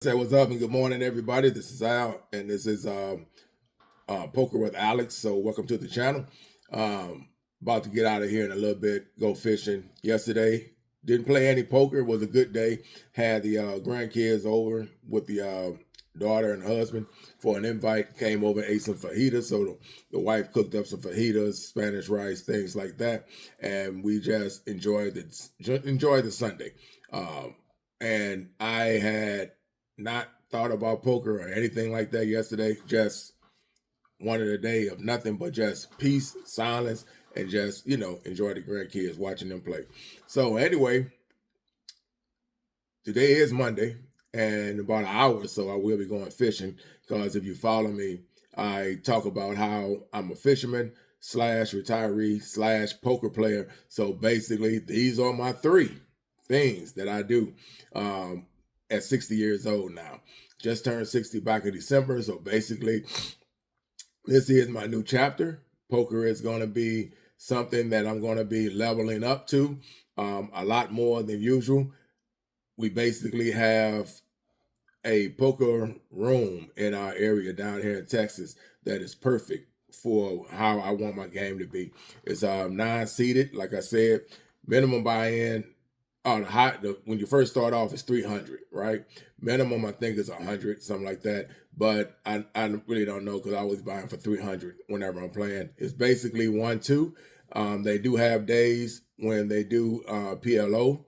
Say what's up and good morning, everybody. This is Al, and this is Poker with Alex. So welcome to the channel. About to get out of here in a little bit. Go fishing. Yesterday, didn't play any poker. It was a good day. Had the grandkids over with the daughter and husband for an invite. Came over, ate some fajitas. So the wife cooked up some fajitas, Spanish rice, things like that, and we just enjoyed the Sunday. And I had not thought about poker or anything like that yesterday. Just wanted a day of nothing but just peace, silence, and just, enjoy the grandkids, watching them play. So anyway, today is Monday, and about an hour or so I will be going fishing, because if you follow me, I talk about how I'm a fisherman slash retiree slash poker player. So basically, these are my three things that I do at 60 years old now. Just turned 60 back in December. So basically, this is my new chapter. Poker is going to be something that I'm going to be leveling up to a lot more than usual. We basically have a poker room in our area down here in Texas that is perfect for how I want my game to be. It's 9-seated, like I said, minimum buy-in. When you first start off, it's 300, right? Minimum, I think, is 100, something like that. But I really don't know, because I was buying for 300 whenever I'm playing. It's basically 1-2. They do have days when they do PLO.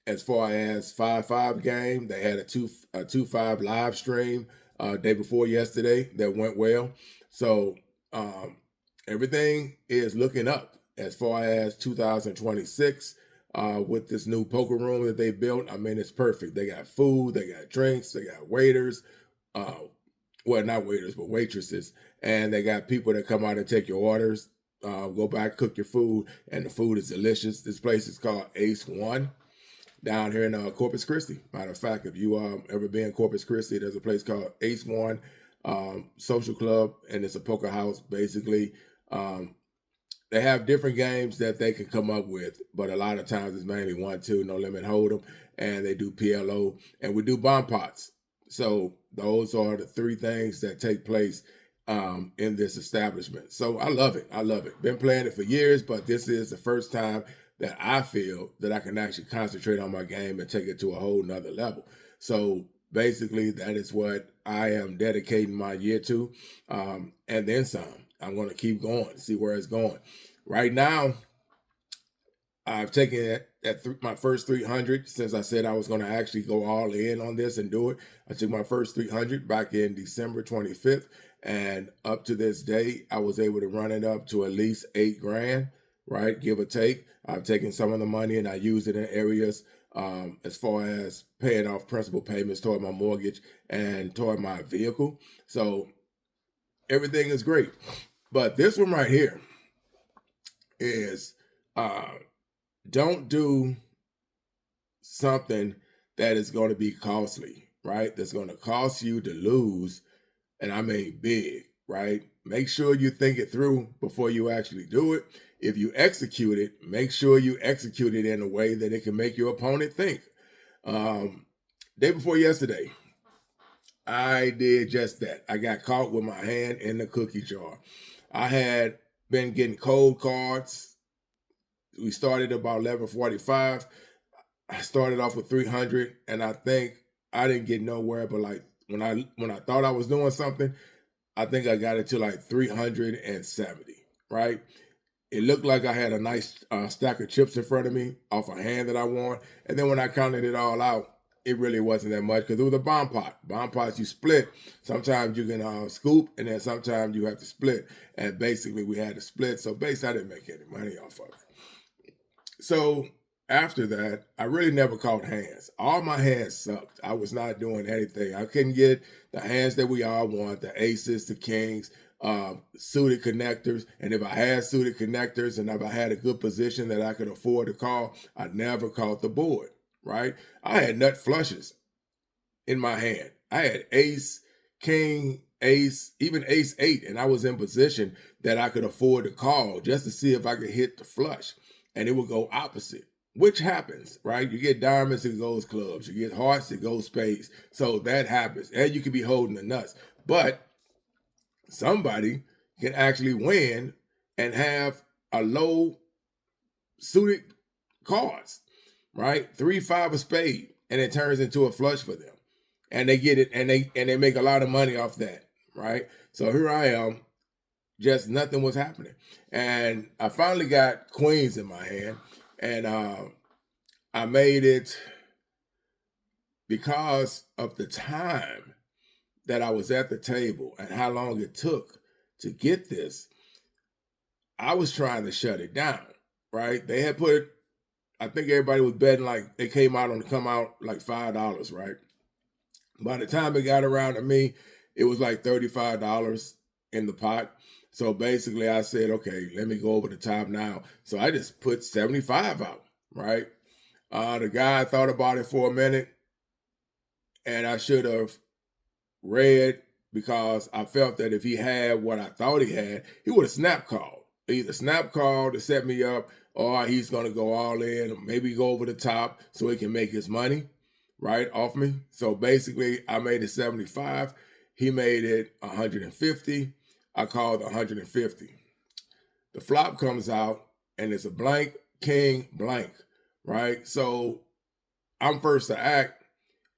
As far as 5-5 game, they had a 2-5 live stream day before yesterday that went well. So everything is looking up as far as 2026 with this new poker room that they built. I mean, it's perfect. They got food, they got drinks, they got waiters. Well, not waiters, but waitresses. And they got people that come out and take your orders, go back, cook your food, and the food is delicious. This place is called Ace One down here in Corpus Christi. Matter of fact, if you ever been in Corpus Christi, there's a place called Ace One Social Club, and it's a poker house, basically. They have different games that they can come up with, but a lot of times it's mainly 1-2, no limit hold'em, and they do PLO, and we do bomb pots. So those are the three things that take place in this establishment. So I love it. I love it. Been playing it for years, but this is the first time that I feel that I can actually concentrate on my game and take it to a whole nother level. So basically, that is what I am dedicating my year to, and then some. I'm going to keep going, see where it's going. Right now, I've taken it at my first 300 since I said I was going to actually go all in on this and do it. I took my first 300 back in December 25th, and up to this day, I was able to run it up to at least 8 grand, right, give or take. I've taken some of the money and I used it in areas as far as paying off principal payments toward my mortgage and toward my vehicle. So everything is great. But this one right here is don't do something that is going to be costly, right? That's going to cost you to lose, and I mean big, right? Make sure you think it through before you actually do it. If you execute it, make sure you execute it in a way that it can make your opponent think. Day before yesterday, I did just that. I got caught with my hand in the cookie jar. I had been getting cold cards. We started about 11:45. I started off with 300, and I think I didn't get nowhere. But like when I thought I was doing something, I think I got it to like 370. Right? It looked like I had a nice stack of chips in front of me off a hand that I won. And then when I counted it all out, it really wasn't that much, because it was a bomb pot. Bomb pots you split. Sometimes you can scoop, and then sometimes you have to split. And basically we had to split. So basically I didn't make any money off of it. So after that, I really never caught hands. All my hands sucked. I was not doing anything. I couldn't get the hands that we all want, the aces, the kings, suited connectors. And if I had suited connectors and if I had a good position that I could afford to call, I never caught the board, right? I had nut flushes in my hand. I had ace, king, ace, even ace 8, and I was in position that I could afford to call just to see if I could hit the flush, and it would go opposite. which happens, right? You get diamonds, it goes clubs. You get hearts, it goes spades. So that happens. And you can be holding the nuts. But somebody can actually win and have a low suited cards, right? 3, 5 of spade, and it turns into a flush for them. And they get it, and they make a lot of money off that, right? So here I am, just nothing was happening. And I finally got queens in my hand, and I made it because of the time that I was at the table and how long it took to get this. I was trying to shut it down, right? They had put, I think everybody was betting like they come out like $5, right? By the time it got around to me, it was like $35 in the pot. So basically I said, okay, let me go over the top now. So I just put 75 out, right? The guy thought about it for a minute, and I should have read, because I felt that if he had what I thought he had, he would have snap called. Either snap called to set me up, or he's going to go all in, or maybe go over the top so he can make his money, right, off me. So basically, I made it 75. He made it 150. I called 150. The flop comes out, and it's a blank, king, blank, right? So I'm first to act,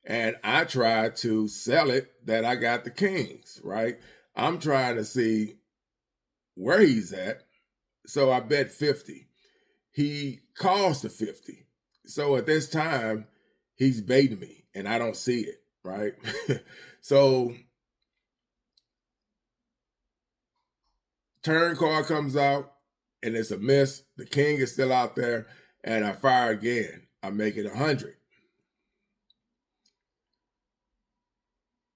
and I try to sell it that I got the kings, right? I'm trying to see where he's at. So I bet 50. He calls to 50. So at this time, he's baiting me, and I don't see it, right? So turn card comes out, and it's a miss. The king is still out there, and I fire again. I make it 100.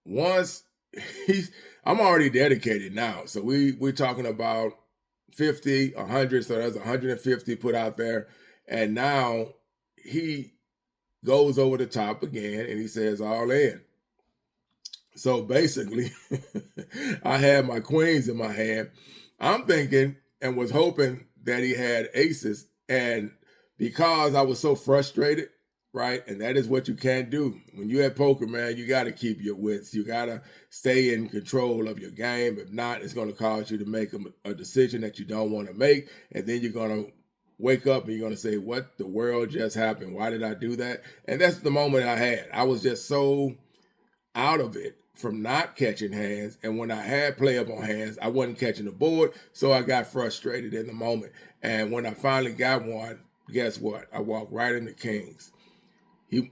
Once I'm already dedicated now. So we're talking about 50, 100. So there's 150 put out there. And now he goes over the top again, and he says all in. So basically, I had my queens in my hand. I'm thinking and was hoping that he had aces. And because I was so frustrated, right? And that is what you can't do. When you at poker, man, you got to keep your wits. You got to stay in control of your game. If not, it's going to cause you to make a decision that you don't want to make. And then you're going to wake up and you're going to say, what the world just happened? Why did I do that? And that's the moment I had. I was just so out of it from not catching hands. And when I had playable hands, I wasn't catching the board. So I got frustrated in the moment. And when I finally got one, guess what? I walked right into kings.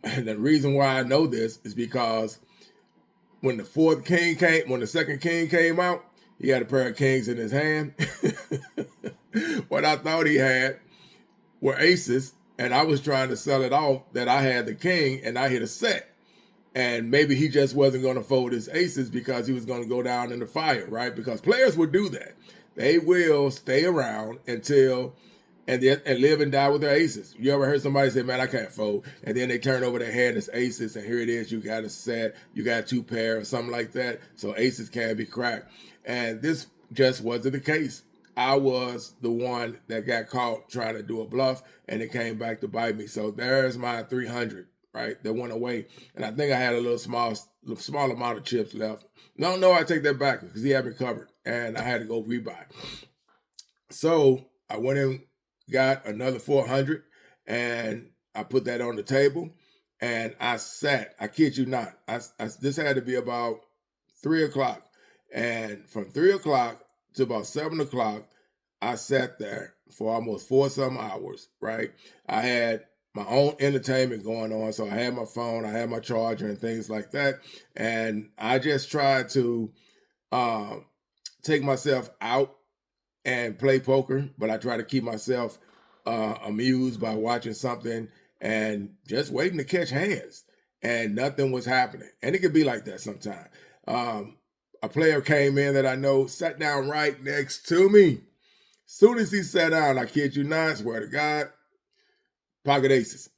And the reason why I know this is because when the second king came out, he had a pair of kings in his hand. What I thought he had were aces, and I was trying to sell it off that I had the king, and I hit a set. And maybe he just wasn't going to fold his aces because he was going to go down in the fire, right? Because players will do that. They will stay around until and live and die with their aces. You ever heard somebody say, man, I can't fold? And then they turn over their hand as aces, and here it is. You got a set, you got 2 pair or something like that. So aces can be cracked. And this just wasn't the case. I was the one that got caught trying to do a bluff, and it came back to bite me. So there's my 300. Right, that went away, and I think I had a little small amount of chips left. No, I take that back because he had me covered, and I had to go rebuy. So I went and got another 400, and I put that on the table, and I sat. I kid you not. This had to be about 3 o'clock, and from 3 o'clock to about 7 o'clock, I sat there for almost 4-some hours. Right, I had my own entertainment going on. So I had my phone, I had my charger and things like that. And I just tried to take myself out and play poker, but I try to keep myself amused by watching something and just waiting to catch hands. And nothing was happening. And it could be like that sometimes. A player came in that I know, sat down right next to me. Soon as he sat down, I kid you not, I swear to God, pocket aces.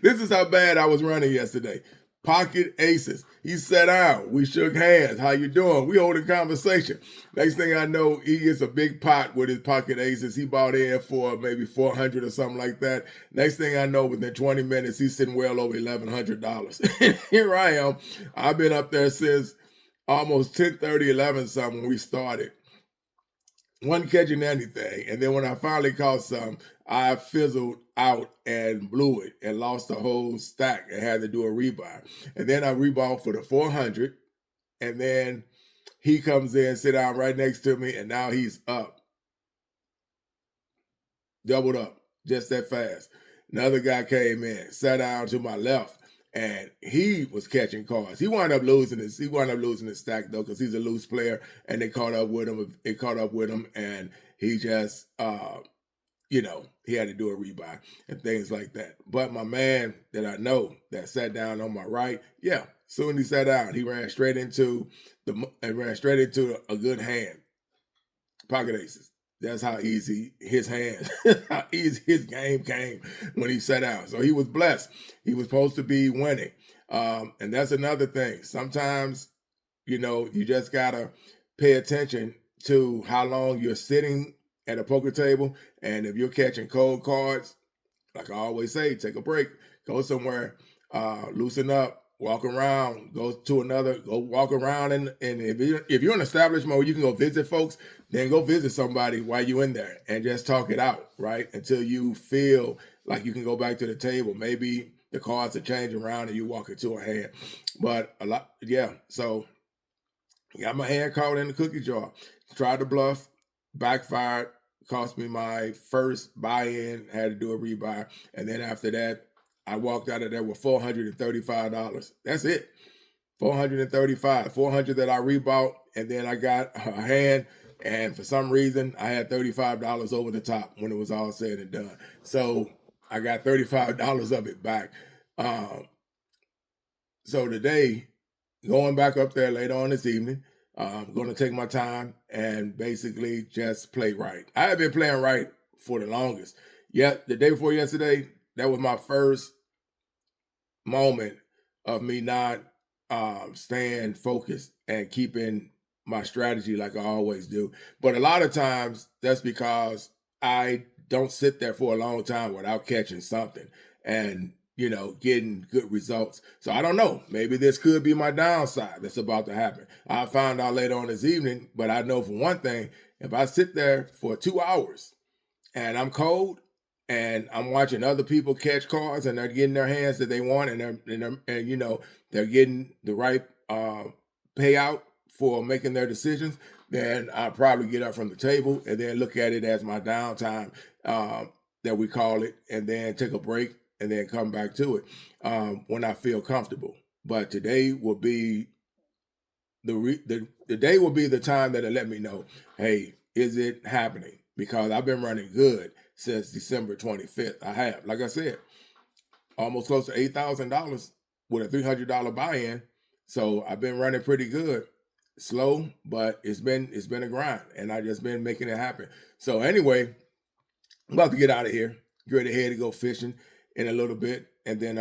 This is how bad I was running yesterday. Pocket aces. He sat down. We shook hands. How you doing? We hold a conversation. Next thing I know, he gets a big pot with his pocket aces. He bought in for maybe 400 or something like that. Next thing I know, within 20 minutes, he's sitting well over $1,100. Here I am. I've been up there since almost 10:30, 11 something when we started. Wasn't catching anything. And then when I finally caught some, I fizzled out and blew it and lost the whole stack and had to do a rebuy. And then I rebought for the 400. And then he comes in, sit down right next to me, and now he's up. Doubled up just that fast. Another guy came in, sat down to my left, and he was catching cards. He wound up losing his. He wound up losing his stack though, because he's a loose player, and they caught up with him. It caught up with him, and he just, he had to do a rebuy and things like that. But my man that I know that sat down on my right, yeah, soon he sat down, he ran straight into a good hand, pocket aces. That's how easy his hands, how easy his game came when he sat out. So he was blessed. He was supposed to be winning. And that's another thing. Sometimes, you just gotta pay attention to how long you're sitting at a poker table. And if you're catching cold cards, like I always say, take a break, go somewhere, loosen up, walk around, go walk around. And if you're in established mode, you can go visit folks, then go visit somebody while you're in there and just talk it out, right? Until you feel like you can go back to the table. Maybe the cards are changing around and you walk into a hand. But so got my hand caught in the cookie jar. Tried to bluff, backfired, cost me my first buy-in, had to do a rebuy. And then after that, I walked out of there with $435. That's it. $400 that I rebought, and then I got a hand, and for some reason I had $35 over the top when it was all said and done. So I got $35 of it back. So today, going back up there later on this evening, I'm going to take my time and basically just play right. I have been playing right for the longest. Yeah, the day before yesterday, that was my first moment of me not staying focused and keeping my strategy like I always do. But a lot of times that's because I don't sit there for a long time without catching something and getting good results. So I don't know. Maybe this could be my downside that's about to happen. I'll find out later on this evening, but I know for one thing, if I sit there for 2 hours and I'm cold and I'm watching other people catch cards and they're getting their hands that they want and they're getting the right payout for making their decisions, then I'll probably get up from the table and then look at it as my downtime, that we call it, and then take a break and then come back to it when I feel comfortable. But today will be the day will be the time that it let me know, hey, is it happening? Because I've been running good since December 25th. I have, like I said, almost close to $8,000 with a $300 buy-in. So I've been running pretty good. Slow, but it's been a grind, and I just been making it happen. So anyway, I'm about to get out of here. Get ready to go fishing in a little bit, and then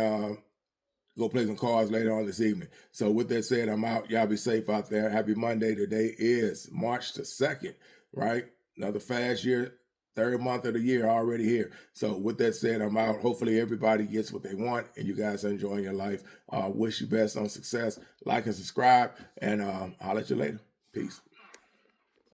go play some cards later on this evening. So with that said, I'm out. Y'all be safe out there. Happy Monday. Today is March the 2nd, right? Another fast year, third month of the year already here. So with that said, I'm out. Hopefully everybody gets what they want and you guys are enjoying your life. Wish you best on success. Like and subscribe, and I'll let you later. Peace.